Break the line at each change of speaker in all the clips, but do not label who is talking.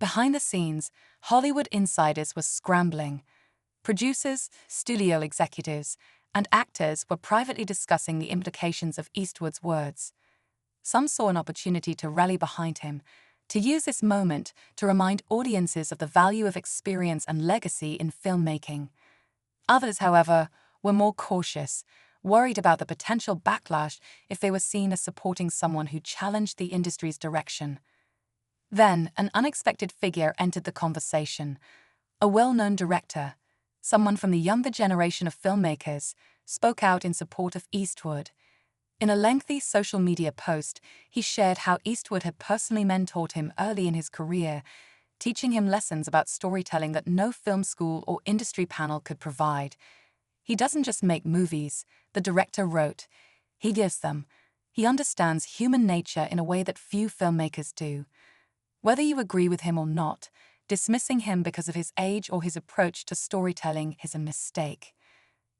Behind the scenes, Hollywood insiders were scrambling. Producers, studio executives, and actors were privately discussing the implications of Eastwood's words. Some saw an opportunity to rally behind him, to use this moment to remind audiences of the value of experience and legacy in filmmaking. Others, however, were more cautious, worried about the potential backlash if they were seen as supporting someone who challenged the industry's direction. Then, an unexpected figure entered the conversation. A well-known director, someone from the younger generation of filmmakers, spoke out in support of Eastwood. In a lengthy social media post, he shared how Eastwood had personally mentored him early in his career, teaching him lessons about storytelling that no film school or industry panel could provide. "He doesn't just make movies," the director wrote. "He gives them. He understands human nature in a way that few filmmakers do." Whether you agree with him or not, dismissing him because of his age or his approach to storytelling is a mistake.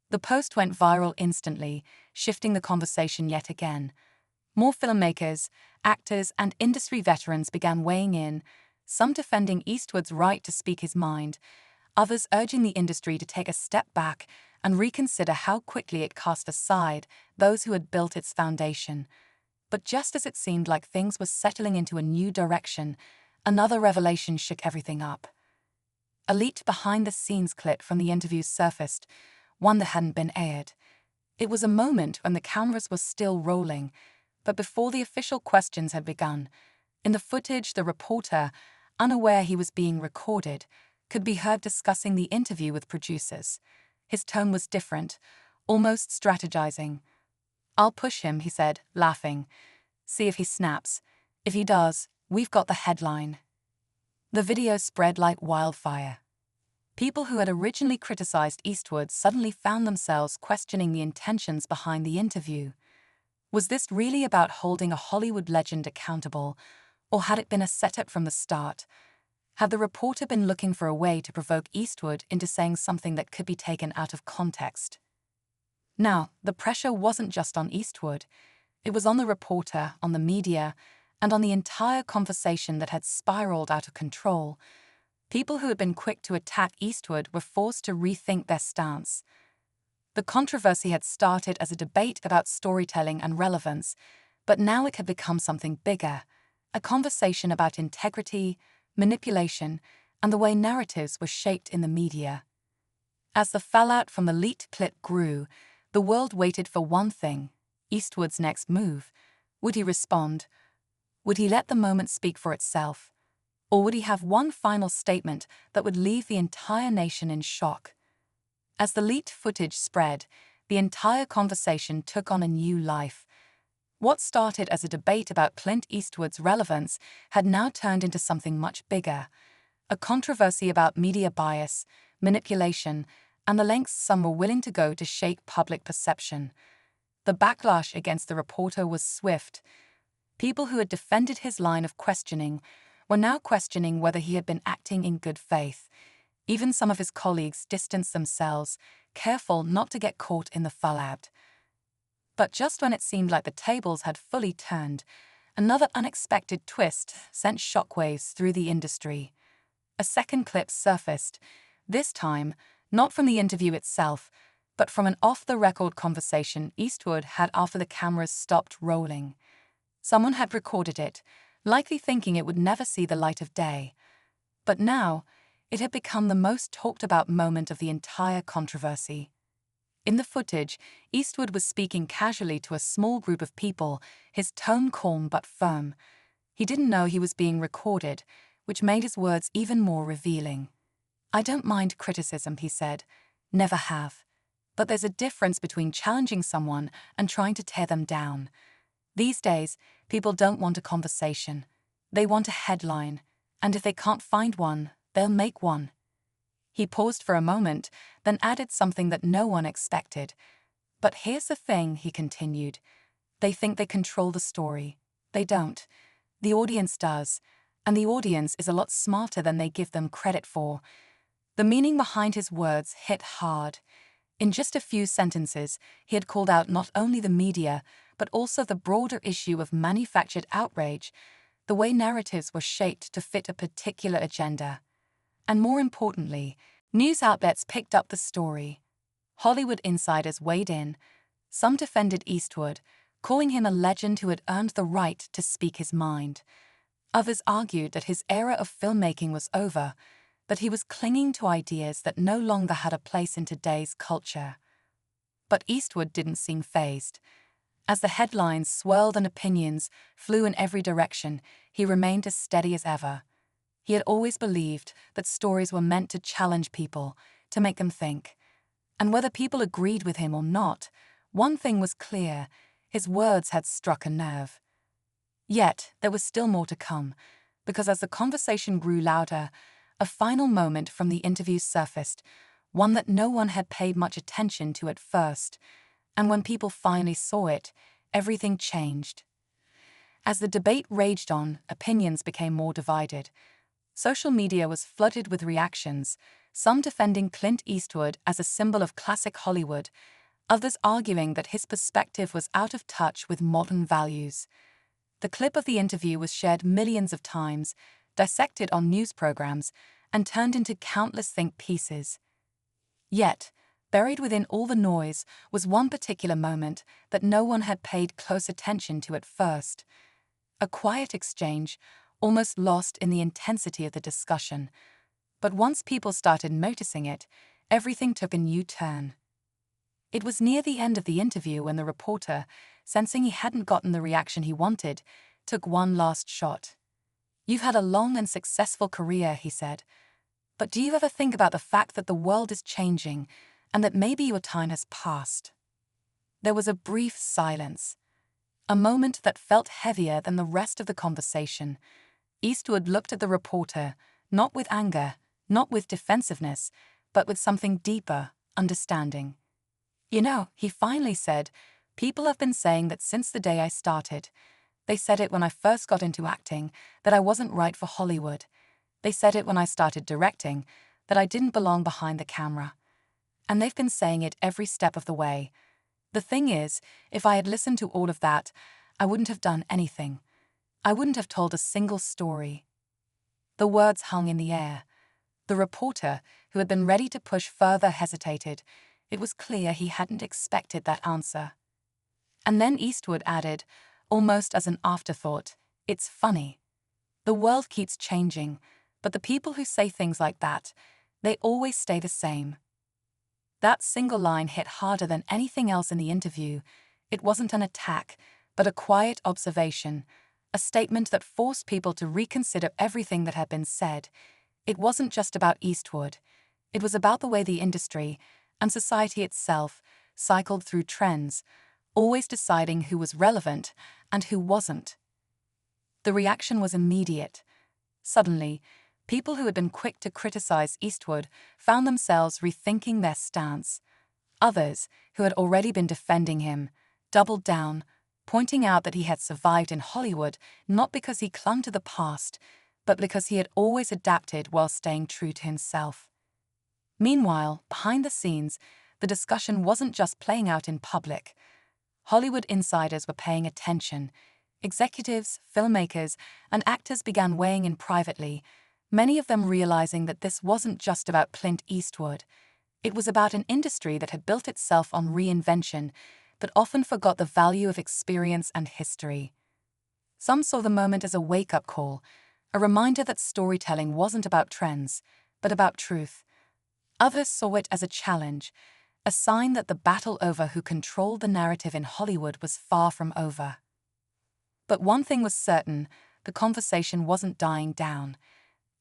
The post went viral instantly, shifting the conversation yet again. More filmmakers, actors, and industry veterans began weighing in, some defending Eastwood's right to speak his mind, others urging the industry to take a step back and reconsider how quickly it cast aside those who had built its foundation. But just as it seemed like things were settling into a new direction, another revelation shook everything up. A leaked behind-the-scenes clip from the interview surfaced, one that hadn't been aired. It was a moment when the cameras were still rolling, but before the official questions had begun. In the footage, the reporter, unaware he was being recorded, could be heard discussing the interview with producers. His tone was different, almost strategizing. "I'll push him," he said, laughing. "See if he snaps. If he does, we've got the headline." The video spread like wildfire. People who had originally criticized Eastwood suddenly found themselves questioning the intentions behind the interview. Was this really about holding a Hollywood legend accountable, or had it been a setup from the start? Had the reporter been looking for a way to provoke Eastwood into saying something that could be taken out of context? Now, the pressure wasn't just on Eastwood. It was on the reporter, on the media, and on the entire conversation that had spiraled out of control. People who had been quick to attack Eastwood were forced to rethink their stance. The controversy had started as a debate about storytelling and relevance, but now it had become something bigger, a conversation about integrity, manipulation, and the way narratives were shaped in the media. As the fallout from the leaked clip grew, the world waited for one thing: Eastwood's next move. Would he respond? Would he let the moment speak for itself? Or would he have one final statement that would leave the entire nation in shock? As the leaked footage spread, the entire conversation took on a new life. What started as a debate about Clint Eastwood's relevance had now turned into something much bigger, a controversy about media bias, manipulation, and the lengths some were willing to go to shake public perception. The backlash against the reporter was swift. People who had defended his line of questioning were now questioning whether he had been acting in good faith. Even some of his colleagues distanced themselves, careful not to get caught in the fallout. But just when it seemed like the tables had fully turned, another unexpected twist sent shockwaves through the industry. A second clip surfaced, this time not from the interview itself, but from an off-the-record conversation Eastwood had after the cameras stopped rolling. Someone had recorded it, likely thinking it would never see the light of day. But now, it had become the most talked-about moment of the entire controversy. In the footage, Eastwood was speaking casually to a small group of people, his tone calm but firm. He didn't know he was being recorded, which made his words even more revealing. "I don't mind criticism," he said. "Never have. But there's a difference between challenging someone and trying to tear them down. These days, people don't want a conversation. They want a headline, and if they can't find one, they'll make one." He paused for a moment, then added something that no one expected. "But here's the thing," he continued. "They think they control the story. They don't. The audience does, and the audience is a lot smarter than they give them credit for." The meaning behind his words hit hard. In just a few sentences, he had called out not only the media, but also the broader issue of manufactured outrage, the way narratives were shaped to fit a particular agenda. And more importantly, news outlets picked up the story. Hollywood insiders weighed in. Some defended Eastwood, calling him a legend who had earned the right to speak his mind. Others argued that his era of filmmaking was over, but he was clinging to ideas that no longer had a place in today's culture. But Eastwood didn't seem fazed. As the headlines swirled and opinions flew in every direction, he remained as steady as ever. He had always believed that stories were meant to challenge people, to make them think. And whether people agreed with him or not, one thing was clear: his words had struck a nerve. Yet, there was still more to come, because as the conversation grew louder, a final moment from the interview surfaced, one that no one had paid much attention to at first. And when people finally saw it, everything changed. As the debate raged on, opinions became more divided. Social media was flooded with reactions, some defending Clint Eastwood as a symbol of classic Hollywood, others arguing that his perspective was out of touch with modern values. The clip of the interview was shared millions of times, dissected on news programs, and turned into countless think pieces. Yet, buried within all the noise was one particular moment that no one had paid close attention to at first. A quiet exchange, almost lost in the intensity of the discussion. But once people started noticing it, everything took a new turn. It was near the end of the interview when the reporter, sensing he hadn't gotten the reaction he wanted, took one last shot. "You've had a long and successful career," he said. "But do you ever think about the fact that the world is changing and that maybe your time has passed?" There was a brief silence, a moment that felt heavier than the rest of the conversation. Eastwood looked at the reporter, not with anger, not with defensiveness, but with something deeper: understanding. "You know," he finally said, "people have been saying that since the day I started. They said it when I first got into acting, that I wasn't right for Hollywood. They said it when I started directing, that I didn't belong behind the camera. And they've been saying it every step of the way. The thing is, if I had listened to all of that, I wouldn't have done anything. I wouldn't have told a single story." The words hung in the air. The reporter, who had been ready to push further, hesitated. It was clear he hadn't expected that answer. And then Eastwood added, almost as an afterthought, "It's funny. The world keeps changing, but the people who say things like that, they always stay the same." That single line hit harder than anything else in the interview. It wasn't an attack, but a quiet observation, a statement that forced people to reconsider everything that had been said. It wasn't just about Eastwood. It was about the way the industry, and society itself, cycled through trends, always deciding who was relevant and who wasn't. The reaction was immediate. Suddenly, people who had been quick to criticize Eastwood found themselves rethinking their stance. Others, who had already been defending him, doubled down, pointing out that he had survived in Hollywood not because he clung to the past, but because he had always adapted while staying true to himself. Meanwhile, behind the scenes, the discussion wasn't just playing out in public. Hollywood insiders were paying attention. Executives, filmmakers, and actors began weighing in privately, many of them realizing that this wasn't just about Clint Eastwood. It was about an industry that had built itself on reinvention, but often forgot the value of experience and history. Some saw the moment as a wake-up call, a reminder that storytelling wasn't about trends, but about truth. Others saw it as a challenge, a sign that the battle over who controlled the narrative in Hollywood was far from over. But one thing was certain: the conversation wasn't dying down.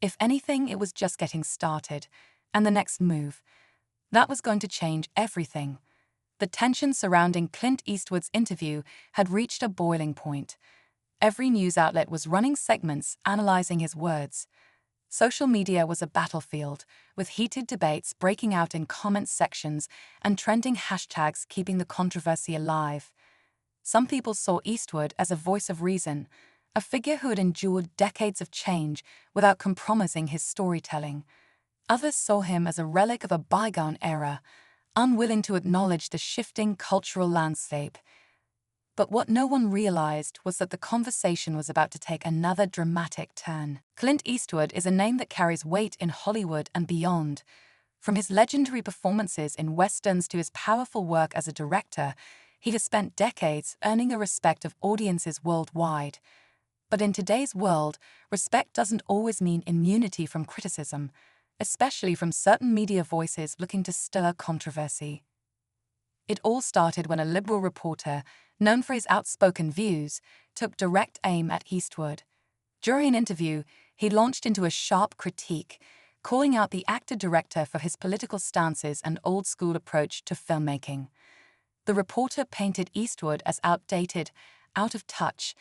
If anything, it was just getting started, and the next move, that was going to change everything. The tension surrounding Clint Eastwood's interview had reached a boiling point. Every news outlet was running segments analyzing his words. Social media was a battlefield, with heated debates breaking out in comment sections and trending hashtags keeping the controversy alive. Some people saw Eastwood as a voice of reason, a figure who had endured decades of change without compromising his storytelling. Others saw him as a relic of a bygone era, unwilling to acknowledge the shifting cultural landscape. But what no one realized was that the conversation was about to take another dramatic turn. Clint Eastwood is a name that carries weight in Hollywood and beyond. From his legendary performances in westerns to his powerful work as a director, he has spent decades earning the respect of audiences worldwide. But in today's world, respect doesn't always mean immunity from criticism, especially from certain media voices looking to stir controversy. It all started when a liberal reporter, known for his outspoken views, took direct aim at Eastwood. During an interview, he launched into a sharp critique, calling out the actor-director for his political stances and old-school approach to filmmaking. The reporter painted Eastwood as outdated, out of touch,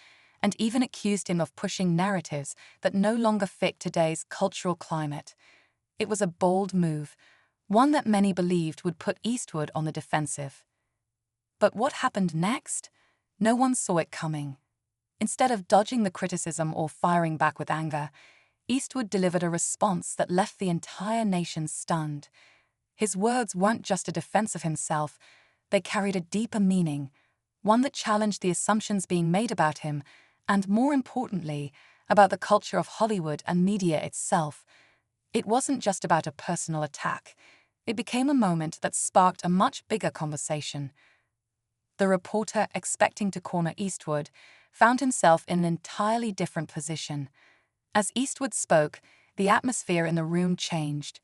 and even accused him of pushing narratives that no longer fit today's cultural climate. It was a bold move, one that many believed would put Eastwood on the defensive. But what happened next? No one saw it coming. Instead of dodging the criticism or firing back with anger, Eastwood delivered a response that left the entire nation stunned. His words weren't just a defense of himself, they carried a deeper meaning, one that challenged the assumptions being made about him, and more importantly, about the culture of Hollywood and media itself. It wasn't just about a personal attack. It became a moment that sparked a much bigger conversation. The reporter, expecting to corner Eastwood, found himself in an entirely different position. As Eastwood spoke, the atmosphere in the room changed.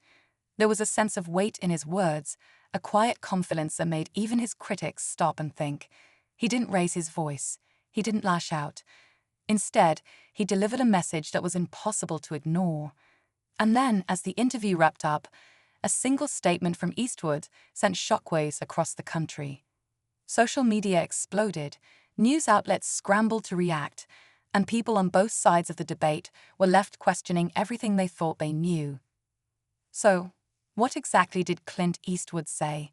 There was a sense of weight in his words, a quiet confidence that made even his critics stop and think. He didn't raise his voice. He didn't lash out. Instead, he delivered a message that was impossible to ignore. And then, as the interview wrapped up, a single statement from Eastwood sent shockwaves across the country. Social media exploded, news outlets scrambled to react, and people on both sides of the debate were left questioning everything they thought they knew. So, what exactly did Clint Eastwood say?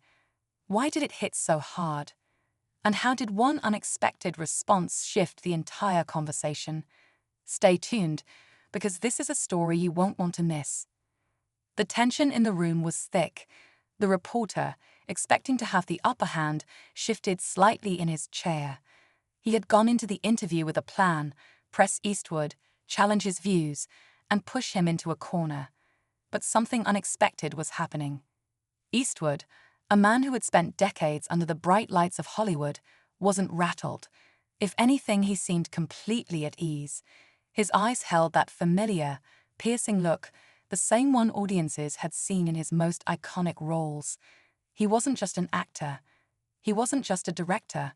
Why did it hit so hard? And how did one unexpected response shift the entire conversation? Stay tuned, because this is a story you won't want to miss. The tension in the room was thick. The reporter, expecting to have the upper hand, shifted slightly in his chair. He had gone into the interview with a plan: press Eastwood, challenge his views, and push him into a corner. But something unexpected was happening. Eastwood, a man who had spent decades under the bright lights of Hollywood, wasn't rattled. If anything, he seemed completely at ease. His eyes held that familiar, piercing look, the same one audiences had seen in his most iconic roles. He wasn't just an actor. He wasn't just a director.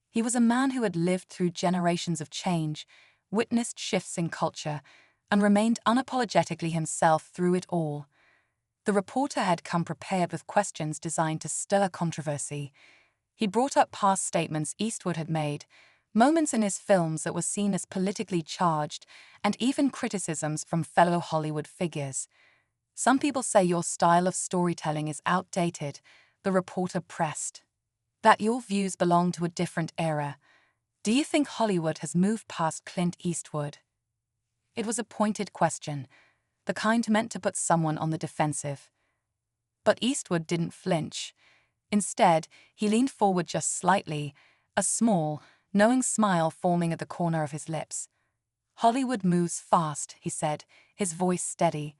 He was a man who had lived through generations of change, witnessed shifts in culture, and remained unapologetically himself through it all. The reporter had come prepared with questions designed to stir controversy. He brought up past statements Eastwood had made, moments in his films that were seen as politically charged, and even criticisms from fellow Hollywood figures. Some people say your style of storytelling is outdated, the reporter pressed. That your views belong to a different era. Do you think Hollywood has moved past Clint Eastwood? It was a pointed question, the kind meant to put someone on the defensive. But Eastwood didn't flinch. Instead, he leaned forward just slightly, a small, knowing smile forming at the corner of his lips. Hollywood moves fast, he said, his voice steady.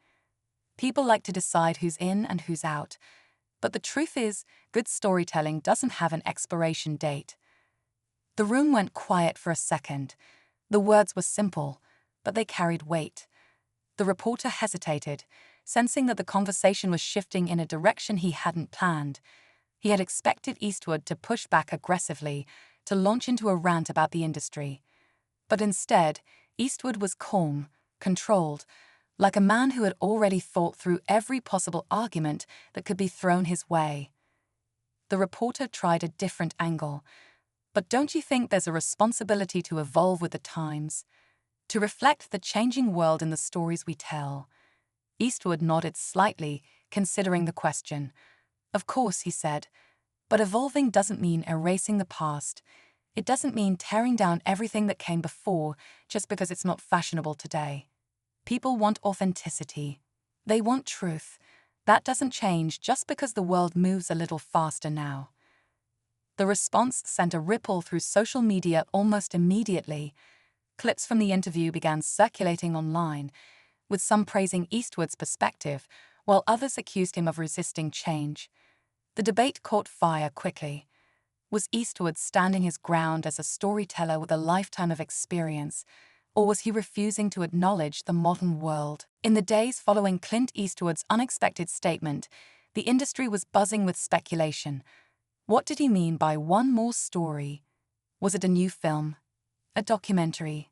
People like to decide who's in and who's out. But the truth is, good storytelling doesn't have an expiration date. The room went quiet for a second. The words were simple, but they carried weight. The reporter hesitated, sensing that the conversation was shifting in a direction he hadn't planned. He had expected Eastwood to push back aggressively, to launch into a rant about the industry. But instead, Eastwood was calm, controlled, like a man who had already thought through every possible argument that could be thrown his way. The reporter tried a different angle. But don't you think there's a responsibility to evolve with the times? To reflect the changing world in the stories we tell? Eastwood nodded slightly, considering the question. Of course, he said, but evolving doesn't mean erasing the past. It doesn't mean tearing down everything that came before just because it's not fashionable today. People want authenticity. They want truth. That doesn't change just because the world moves a little faster now. The response sent a ripple through social media almost immediately. Clips from the interview began circulating online, with some praising Eastwood's perspective, while others accused him of resisting change. The debate caught fire quickly. Was Eastwood standing his ground as a storyteller with a lifetime of experience, or was he refusing to acknowledge the modern world? In the days following Clint Eastwood's unexpected statement, the industry was buzzing with speculation. What did he mean by one more story? Was it a new film? A documentary?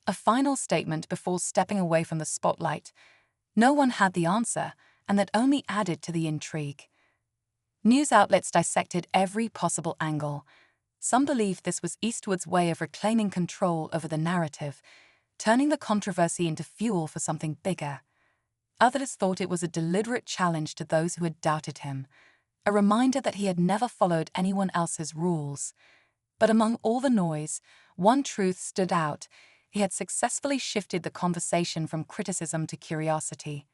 A final statement before stepping away from the spotlight? No one had the answer, and that only added to the intrigue. News outlets dissected every possible angle. Some believed this was Eastwood's way of reclaiming control over the narrative, turning the controversy into fuel for something bigger. Others thought it was a deliberate challenge to those who had doubted him, a reminder that he had never followed anyone else's rules. But among all the noise, one truth stood out: he had successfully shifted the conversation from criticism to curiosity.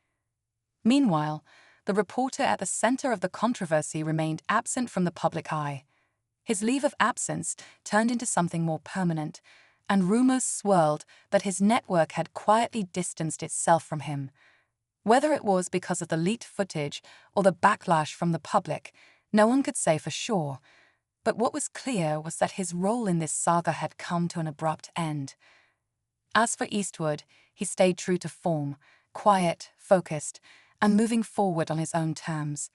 Meanwhile, the reporter at the center of the controversy remained absent from the public eye. His leave of absence turned into something more permanent, and rumors swirled that his network had quietly distanced itself from him. Whether it was because of the leaked footage or the backlash from the public, no one could say for sure. But what was clear was that his role in this saga had come to an abrupt end. As for Eastwood, he stayed true to form, quiet, focused, and moving forward on his own terms.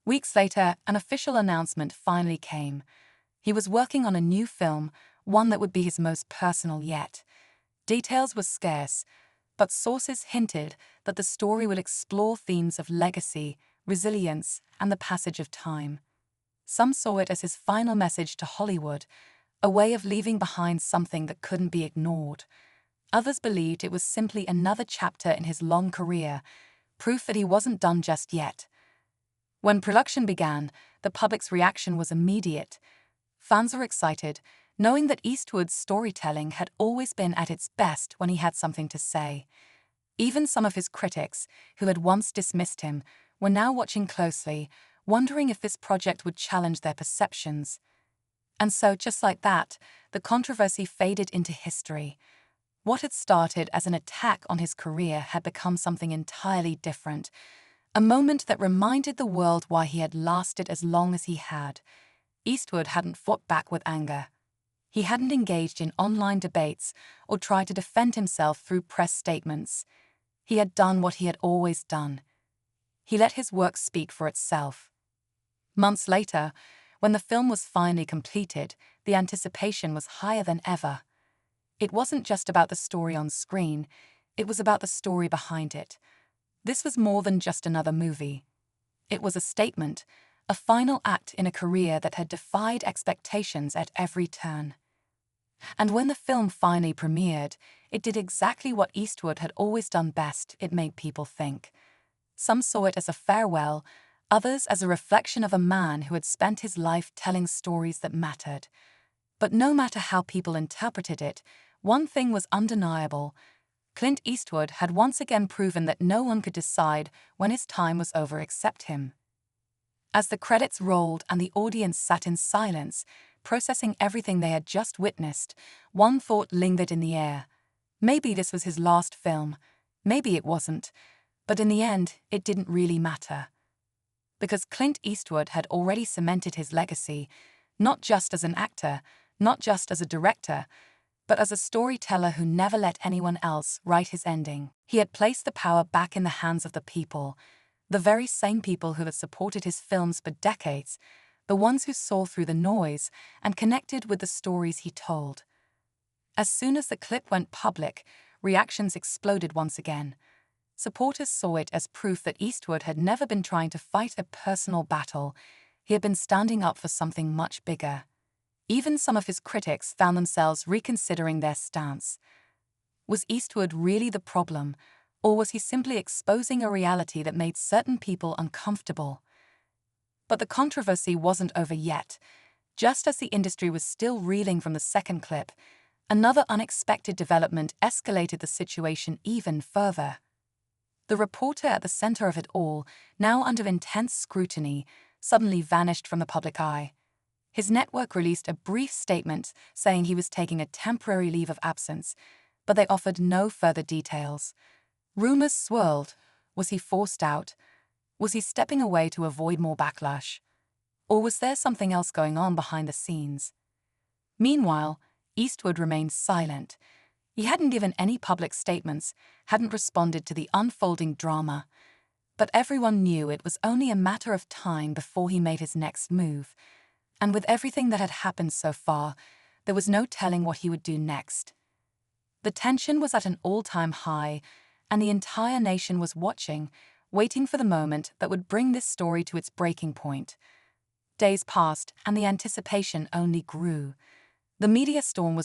Weeks later, an official announcement finally came. He was working on a new film, one that would be his most personal yet. Details were scarce, but sources hinted that the story would explore themes of legacy, resilience, and the passage of time. Some saw it as his final message to Hollywood, a way of leaving behind something that couldn't be ignored. Others believed it was simply another chapter in his long career, proof that he wasn't done just yet. When production began, the public's reaction was immediate. Fans were excited, knowing that Eastwood's storytelling had always been at its best when he had something to say. Even some of his critics, who had once dismissed him, were now watching closely, wondering if this project would challenge their perceptions. And so, just like that, the controversy faded into history. What had started as an attack on his career had become something entirely different, a moment that reminded the world why he had lasted as long as he had. Eastwood hadn't fought back with anger. He hadn't engaged in online debates or tried to defend himself through press statements. He had done what he had always done. He let his work speak for itself. Months later, when the film was finally completed, the anticipation was higher than ever. It wasn't just about the story on screen, it was about the story behind it. This was more than just another movie. It was a statement, a final act in a career that had defied expectations at every turn. And when the film finally premiered, it did exactly what Eastwood had always done best: it made people think. Some saw it as a farewell, others as a reflection of a man who had spent his life telling stories that mattered. But no matter how people interpreted it, one thing was undeniable: Clint Eastwood had once again proven that no one could decide when his time was over except him. As the credits rolled and the audience sat in silence, processing everything they had just witnessed, one thought lingered in the air. Maybe this was his last film. Maybe it wasn't. But in the end, it didn't really matter. Because Clint Eastwood had already cemented his legacy, not just as an actor, not just as a director, but as a storyteller who never let anyone else write his ending. He had placed the power back in the hands of the people, the very same people who had supported his films for decades, the ones who saw through the noise and connected with the stories he told. As soon as the clip went public, reactions exploded once again. Supporters saw it as proof that Eastwood had never been trying to fight a personal battle. He had been standing up for something much bigger. Even some of his critics found themselves reconsidering their stance. Was Eastwood really the problem, or was he simply exposing a reality that made certain people uncomfortable? But the controversy wasn't over yet. Just as the industry was still reeling from the second clip, another unexpected development escalated the situation even further. The reporter at the center of it all, now under intense scrutiny, suddenly vanished from the public eye. His network released a brief statement saying he was taking a temporary leave of absence, but they offered no further details. Rumors swirled. Was he forced out? Was he stepping away to avoid more backlash? Or was there something else going on behind the scenes? Meanwhile, Eastwood remained silent. He hadn't given any public statements, hadn't responded to the unfolding drama. But everyone knew it was only a matter of time before he made his next move. And with everything that had happened so far, there was no telling what he would do next. The tension was at an all-time high, and the entire nation was watching, waiting for the moment that would bring this story to its breaking point. Days passed, and the anticipation only grew. The media storm was